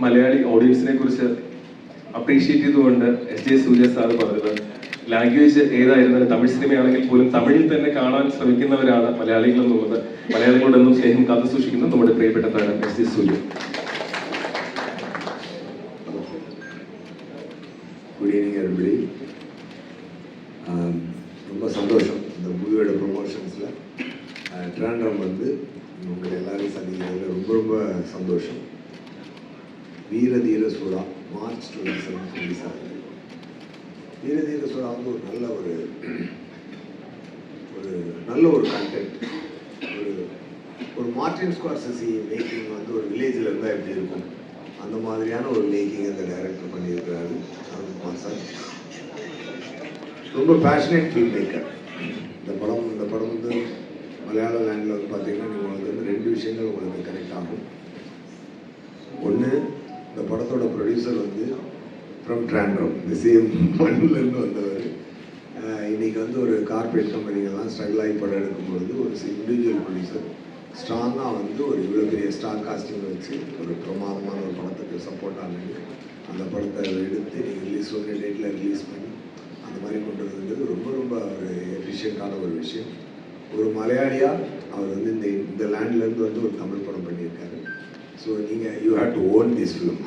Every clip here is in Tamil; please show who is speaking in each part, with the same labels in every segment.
Speaker 1: മലയാളി ഓഡിയൻസിനെ കുറിച്ച് അപ്രീഷിയേറ്റ് ചെയ്തുകൊണ്ട് S.J. സൂര്യ സാർ പറഞ്ഞത് ലാംഗ്വേജ് ഏതായിരുന്നാലും തമിഴ് സിനിമയാണെങ്കിൽ പോലും തമിഴിൽ തന്നെ കാണാൻ ശ്രമിക്കുന്നവരാണ് മലയാളികൾ എന്നുള്ളത് മലയാളികളോടൊന്നും സ്നേഹം കാത്തു സൂക്ഷിക്കുന്ന നമ്മുടെ പ്രിയപ്പെട്ട താരം S.J. Surya.
Speaker 2: Good evening everybody. ரொம்ப சந்தோஷம் இந்த மூவியோட ப்ரொமோஷன்ஸில் ட்ராண்ட்ரம் வந்து உங்களை எல்லாரையும் சந்திக்கிறதுல ரொம்ப ரொம்ப சந்தோஷம். வீர தீர சூரா மார்ச் 27 ரிலீஸ் ஆகுது. வீர தீர சூரா வந்து ஒரு நல்ல ஒரு கண்டென்ட். ஒரு மார்டின் ஸ்கார்செஸி மேக்கிங் வந்து ஒரு வில்லேஜில் இருந்தால் எப்படி இருக்கும் அந்த மாதிரியான ஒரு மேக்கிங் அந்த டைரக்டர் பண்ணியிருக்கிறாரு அருண்குமார் சார். ரொம்ப பேஷனேட் ஃபில்ம் மேக்கர். இந்த படம் வந்து மலையாள லேண்டில் வந்து பார்த்தீங்கன்னா நீங்கள் வந்து 2 விஷயங்கள் உங்களுக்கு கனெக்ட் ஆகும். ஒன்று, இந்த படத்தோட ப்ரொடியூசர் வந்து ஃப்ரம் ட்ராண்ட்ரம், இந்த சேம் மண்ணிலேருந்து வந்தவர். இன்றைக்கி வந்து ஒரு கார்பரேட் கம்பெனிகள்லாம் ஸ்ட்ரகிள் ஆகி படம் எடுக்கும்பொழுது ஒரு இண்டிவிஜுவல் ப்ரொடியூசர் ஸ்ட்ராங்காக வந்து ஒரு இவ்வளோ பெரிய ஸ்டார் காஸ்டிங் வச்சு ஒரு பிரமாதமான ஒரு படத்துக்கு சப்போர்ட் ஆனது. அந்த படத்தை எடுத்து நீங்கள் ரிலீஸ் ஒன்று டேட்டில் ரிலீஸ் பண்ணி அந்த மாதிரி கொண்டு வந்தது ரொம்ப ரொம்ப ஒரு எஃபிஷியண்ட்டான ஒரு விஷயம். ஒரு மலையாளியாக அவர் வந்து இந்த லேண்ட்லேருந்து வந்து ஒரு தமிழ் படம் பண்ணியிருக்காரு. ஸோ நீங்கள் you have to own this film.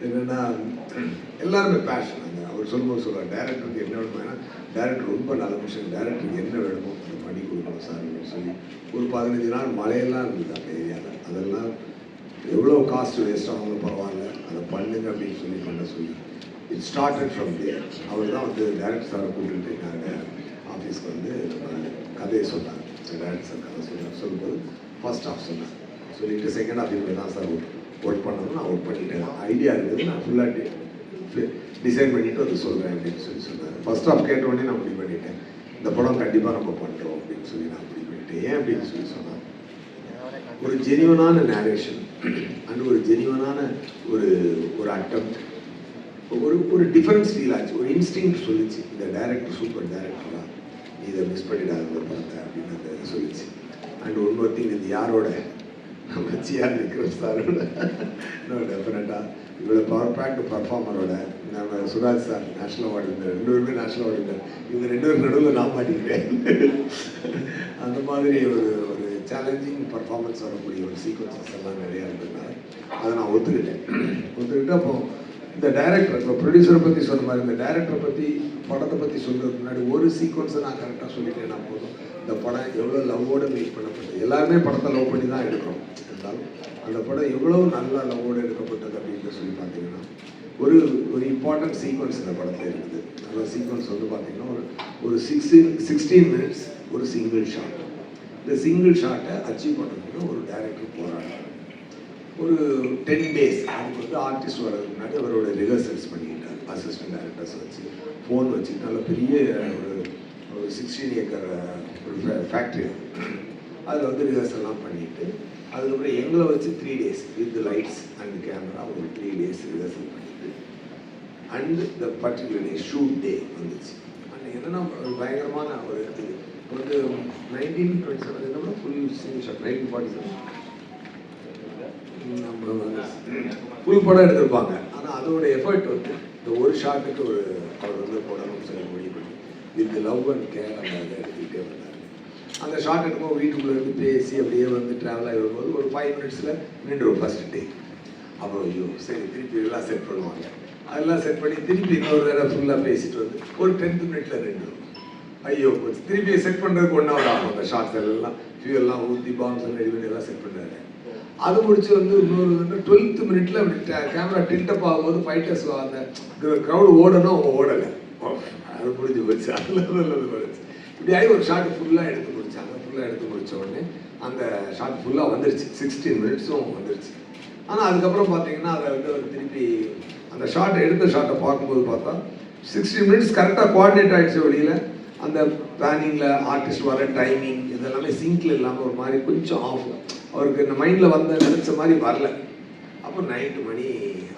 Speaker 2: என்னென்னா எல்லாருமே பேஷன். அவர் சொல்லும்போது சொல்லுவார் டேரக்டருக்கு என்ன வேணுமோ, ஏன்னா டேரக்டர் ரொம்ப நல்ல விஷயம், டேரக்டருக்கு என்ன வேணுமோ அதை பண்ணி கொடுக்கணும் சார் அப்படின்னு சொல்லி ஒரு 15 நாள் மழையெல்லாம் இருந்தது அந்த ஏரியாவில். அதெல்லாம் எவ்வளோ காஸ்ட் வேஸ்ட் ஆனாலும் பரவாயில்ல, அதை பண்ணுங்க அப்படின்னு பண்ண சொல்லி இட் ஸ்டார்டட் ஃப்ரம் தேர். அவர் தான் வந்து டேரக்டர் சாரை கூப்பிட்டு நாங்கள் ஆஃபீஸ்க்கு வந்து கதையை சொன்னாங்க. டேரக்டர் சார் கதை சொல்லும்போது ஃபர்ஸ்ட் ஹாஃப் சொன்னாங்க, சொல்லிவிட்டு செகண்ட் ஹாஃப் இப்படி தான் சார் ஒர்க் பண்ணணும். நான் ஒர்க் பண்ணிட்டேன், ஐடியா இருக்குது, நான் ஃபுல்லாக டிசைன் பண்ணிவிட்டு வந்து சொல்கிறேன் அப்படின்னு சொன்னார். ஃபர்ஸ்ட் ஹாஃப் கேட்டவுடனே நான் முடிவு பண்ணிட்டேன், இந்த படம் கண்டிப்பாக நம்ம பண்ணுறோம் அப்படின்னு சொல்லி நான் முடிவு பண்ணிட்டேன். ஏன் அப்படின்னு சொன்னால் ஒரு ஜெனியூனான நேரேஷன் அண்ட் ஒரு ஜெனியூனான ஒரு அட்டெம்ப்ட், ஒரு டிஃபரன்ஸ் ஃபீல் ஆச்சு, ஒரு இன்ஸ்டிங் சொல்லிச்சு. இந்த டைரக்டர் சூப்பர் டைரக்டரா, இதை மிஸ் பண்ணிடாத ஒரு படத்தை அப்படின்னு சொல்லிச்சு. அண்ட் ஒன் திங், இது யாரோட நம்ம ஜிஆர் விக்ரம் சாரோட டெஃபினட்டாக இவ்வளோ பவர் பேக்டு பர்ஃபார்மரோட நம்ம சுராஜ் சார் நேஷ்னல் அவார்டு இருந்தார், 2 பேருமே நேஷ்னல் அவார்டு இருந்தார். இவங்க 2 பேரும் நடுவில் நான் மாட்டிக்கிறேன். அந்த மாதிரி ஒரு சேலஞ்சிங் பர்ஃபார்மன்ஸ் வரக்கூடிய ஒரு சீக்வன்சஸ் எல்லாம் நிறையா இருந்ததுனால அதை நான் ஒத்துக்கிட்டு அப்போ இந்த டைரக்டர், இப்போ ப்ரொடியூசரை பற்றி சொன்ன மாதிரி இந்த டைரக்டரை பற்றி படத்தை பற்றி சொல்கிறதுக்கு முன்னாடி ஒரு சீக்வன்ஸை நான் கரெக்டாக சொல்லிட்டேன்னா போதும். இந்த படம் எவ்வளோ லவ்வோடு மேக் பண்ணப்பட்டது, எல்லாருமே படத்தை லவ் பண்ணி தான் எடுக்கிறோம். இருந்தாலும் அந்த படம் எவ்வளோ நல்லா லவ்வோடு எடுக்கப்பட்டது அப்படின்னு சொல்லி பார்த்தீங்கன்னா ஒரு இம்பார்ட்டன்ட் சீக்வன்ஸ் இந்த படத்தில் இருக்குது. அந்த சீக்வன்ஸ் வந்து பார்த்தீங்கன்னா ஒரு 16 மினிட்ஸ் ஒரு சிங்கிள் ஷாட். இந்த சிங்கிள் ஷாட்டை அச்சீவ் பண்ணுறதுக்கு ஒரு டைரக்டர் போராடுறாரு. ஒரு 10 days அதுக்கு வந்து ஆர்டிஸ்ட் வர்றதுக்கு முன்னாடி அவரோட ரிஹர்சல்ஸ் பண்ணிக்கிட்டார். அசிஸ்டன்ட் டைரக்டர்ஸ் வச்சு ஃபோன் வச்சு நல்ல பெரிய ஒரு 16 ஏக்கர் ஒரு ஃபேக்ட்ரி, அதில் வந்து ரிஹர்சல்லாம் பண்ணிவிட்டு அதுக்கப்புறம் எங்களை வச்சு 3 days with lights and camera ஒரு 3 days ரிஹர்சல் பண்ணிட்டு and the particular day shoot day வந்துச்சு. அண்ட் என்னென்னா பயங்கரமான ஒரு இது வந்து 1927 ஃபுல் சிங் ஷாட், 1947 நம்ம ஃபுல் படம் எடுத்திருப்பாங்க. ஆனால் அதோட எஃபர்ட் வந்து இந்த ஒரு ஷாட்டுக்கு அவர் வந்து போடணும்னு சொல்லி முடிவு பண்ணி வித் லவ் அண்ட் கேர் அந்த அதை எடுத்துக்கிட்டே வந்தார். அந்த ஷார்ட் எடுக்கும்போது வீட்டுக்குள்ளே இருந்து பேசி அப்படியே வந்து ட்ராவல் ஆகி வரும்போது ஒரு 5 minutesல நின்றுடும் ஃபர்ஸ்ட் டே. அப்புறம் ஐயோ சரி திருப்பி எல்லாம் செட் பண்ணுவாங்க. அதெல்லாம் செட் பண்ணி திருப்பி இன்னொரு தடவை ஃபுல்லாக பேசிட்டு வந்து ஒரு 10th minute நின்றுடும். ஐயோ திருப்பி செட் பண்ணுறதுக்கு 1 hour ஆகும். அந்த ஷார்ட்ஸ் எல்லாம் ஃபியூல்லாம் ஊற்றி பாம்ஸ் எல்லாம் ரெடி பண்ணி எல்லாம் செட் பண்ணுறாரு. அது முடிச்சு வந்து இன்னொரு 12th minute அப்படி கேமரா டில்டப் ஆகும்போது ஃபைட்டர்ஸ் அந்த க்ரௌடு ஓடணும், அவங்க ஓடலை, அது முடிஞ்சு போச்சு. அதில் போச்சு. இப்படியாகி ஒரு ஷார்ட் ஃபுல்லாக எடுத்து முடிச்சாங்க. ஃபுல்லாக எடுத்து முடித்த உடனே அந்த ஷார்ட் ஃபுல்லாக வந்துருச்சு, 16 minutesம் வந்துருச்சு. ஆனால் அதுக்கப்புறம் பார்த்தீங்கன்னா அதை வந்து அவர் திருப்பி அந்த ஷார்ட் எடுத்த ஷார்ட்டை பார்க்கும்போது பார்த்தா 16 minutes கரெக்டாக கோஆர்டினேட் ஆகிடுச்சு. வெளியில் அந்த பிளானிங்கில் ஆர்டிஸ்ட் வர டைமிங் இதெல்லாமே சிங்கில் இல்லாமல் ஒரு மாதிரி கொஞ்சம் ஆஃப், அவருக்கு இந்த மைண்டில் நினச்ச மாதிரி வரல. அப்போ நைட்டு மணி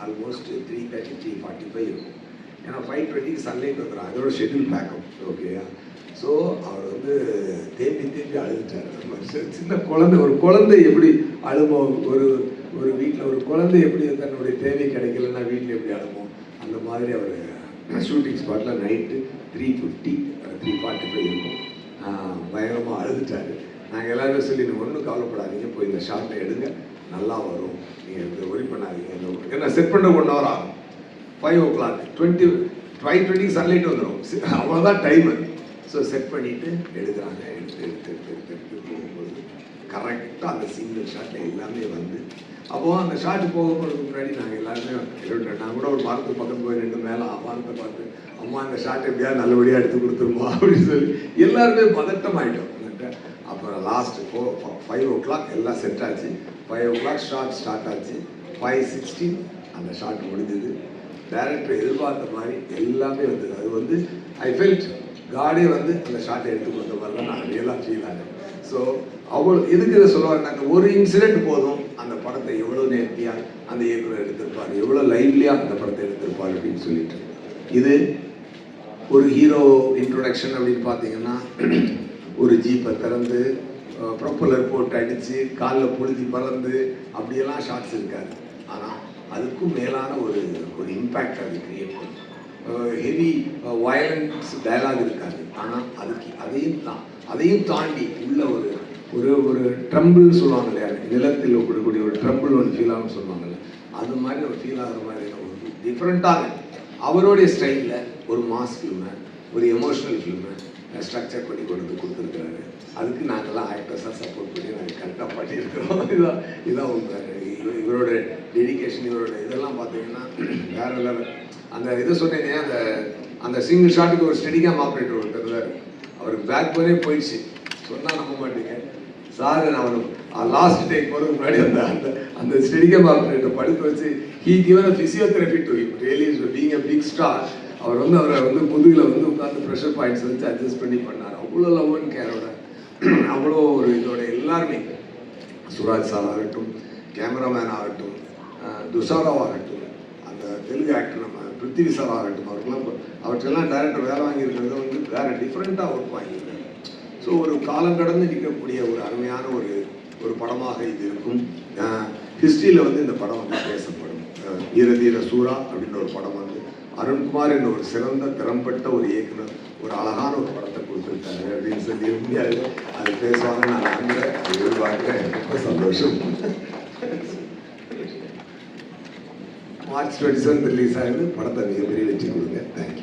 Speaker 2: ஆல்மோஸ்ட் 3:30 3:45 இருக்கும். ஏன்னா 5:20 சன்லைட் வந்துடும், அதோட ஷெட்யூல் பேக்கப். ஓகேயா? ஸோ அவர் வந்து தேம்பி அழுதுட்டார். சின்ன குழந்தை, ஒரு குழந்தை எப்படி அழுமோ, ஒரு ஒரு வீட்டில் ஒரு குழந்தை எப்படி தன்னுடைய தேவை கிடைக்கலன்னா வீட்டில் எப்படி அழுவோம் அந்த மாதிரி அவர் ஷூட்டிங் ஸ்பாட்டில் நைட்டு 3:50 3:45 இருக்கும் பயங்கரமாக அழுதுட்டாரு. நாங்கள் எல்லாருமே சொல்லி நீங்கள் ஒன்றும் கவலைப்படாதீங்க, போய் இந்த ஷார்ட்டை எடுங்க, நல்லா வரும், நீங்கள் இந்த ஒரி பண்ணாதீங்க. ஏன்னா செட் பண்ண 1 hour ஆகும். 5 o'clock 5:20 சன்லைட் வந்துடும், அவ்வளோதான் டைமு. ஸோ செட் பண்ணிவிட்டு எடுக்கிறாங்க. எடுத்து போகும்போது கரெக்டாக அந்த சிங்கிள் ஷாட்டில் எல்லாமே வந்து அப்போது அந்த ஷாட்டு போகிறதுக்கு முன்னாடி நாங்கள் எல்லாருமே நான் கூட ஒரு மரத்துக்கு பக்கம் போய் ரெண்டு மேலே வானத்தை பார்த்து அம்மா இந்த ஷாட் எப்படியாவது நல்லபடியாக எடுத்து கொடுத்துருமா அப்படின்னு சொல்லி எல்லாருமே பதட்டமாயிட்டோம். அப்புறம் லாஸ்ட்டு 5 o'clock எல்லாம் செட் ஆச்சு. 5 o'clock ஷாட் ஸ்டார்ட் ஆச்சு. 5:16 அந்த ஷாட் முடிஞ்சது. டைரக்டர் எதிர்பார்த்த மாதிரி எல்லாமே வந்தது. அது வந்து ஐ ஃபெல்ட் காடே வந்து அந்த ஷாட்டை எடுத்து கொடுத்த மாதிரி தான் நான் ரியலாக ஃபீல் ஆனேன். ஸோ அவ்வளோ எதுக்கு இதை சொல்லுவாங்க, ஒரு இன்சிடென்ட் போதும் அந்த படத்தை எவ்வளோ நேர்த்தியாக அந்த இயக்குனர் எடுத்திருப்பார், எவ்வளோ லைவ்லியாக அந்த படத்தை எடுத்திருப்பார் அப்படின்னு சொல்லிட்டு. இது ஒரு ஹீரோ இன்ட்ரொடக்ஷன் அப்படின்னு பார்த்தீங்கன்னா ஒரு ஜீப்பை திறந்து ப்ரொப்பலர் போட்டு அடித்து காலில் புழுதி பறந்து அப்படியெல்லாம் ஷாட்ஸ் இருக்காது. ஆனால் அதுக்கும் மேலான ஒரு இம்பேக்ட் அது கிரியேட் பண்ணும். ஹெவி வயலன்ஸ் டயலாக் இருக்காது. ஆனால் அதையும் தாண்டி உள்ள ஒரு ட்ரம்பிள்னு சொல்லுவாங்க இல்லையா, நிலத்தில் கொடுக்கக்கூடிய ஒரு ட்ரம்பிள் ஒன்று ஃபீல் ஆகும் சொல்லுவாங்கல்ல, அது மாதிரி ஒரு ஃபீல் ஆகிற மாதிரியான ஒரு டிஃப்ரெண்ட்டாக அவருடைய ஸ்டைலில் ஒரு மாஸ் ஃபில்மை, ஒரு எமோஷ்னல் ஃபில்மை ஸ்ட்ரக்சர் பண்ணி கொண்டு வந்து கொடுத்துருக்குறாரு. அதுக்கு நாங்கள்லாம் ஆக்டர்ஸாக சப்போர்ட் பண்ணி நாங்கள் கரெக்டாக பண்ணியிருக்கிறோம். இதான் உங்க இவரோட டெடிக்கேஷன், இவரோட இதெல்லாம் பார்த்தீங்கன்னா வேற லெவல். அந்த இதை சொன்னேனே, அந்த சிங்கிள் ஷாட்டுக்கு ஒரு ஸ்டெடிகாம் ஆப்ரேட்டர் ஒருத்தர் தான், அவருக்கு பேக் போனே போயிடுச்சு, சொன்னால் நம்ப மாட்டீங்க சார். நான் லாஸ்ட் டேக் போகிறதுக்கு முன்னாடி அந்த ஸ்டெடிகாம் ஆப்ரேட்டர் படுக்க வச்சு he given physiotherapy to him. Really being a big star. அவரை முதுகில் உட்காந்து ப்ரெஷர் பாயிண்ட்ஸ் வச்சு அட்ஜஸ்ட் பண்ணி பண்ணார். அவ்வளோ லவ் அண்ட் கேரோட, அவ்வளோ ஒரு இதோட எல்லாருமே, சுராஜ் சார் ஆகட்டும், கேமராமேன் ஆகட்டும், துஷாராவாகட்டும், அந்த தெலுங்கு ஆக்டர் நம்ம பிருத்திவி சார் ஆகட்டும், அவற்றெல்லாம் டைரக்டர் வேலை வாங்கியிருக்கிறது வந்து வேறு டிஃப்ரெண்ட்டாக ஒர்க் வாங்கியிருக்காரு. ஸோ ஒரு காலம் கடந்து நிற்கக்கூடிய ஒரு அருமையான ஒரு படமாக இது இருக்கும். ஹிஸ்ட்ரியில் வந்து இந்த படம் வந்து பேசப்படும். ஈரதீர சூரா அப்படின்ற ஒரு படம் வந்து அருண்குமார் என்ற ஒரு சிறந்த திறம்பட்ட ஒரு இயக்குனர் ஒரு அழகான ஒரு படத்தை கொடுத்துருக்காரு அப்படின்னு சொல்லி முடியாது. அது பேசுவாங்க நான் நம்புறேன், எதிர்பார்க்கிறேன். ரொம்ப சந்தோஷம். மார்ச் 27 ரிலீஸ் ஆகுது. படத்தை மிகப்பெரிய வெற்றி கொடுங்க. தேங்க்யூ.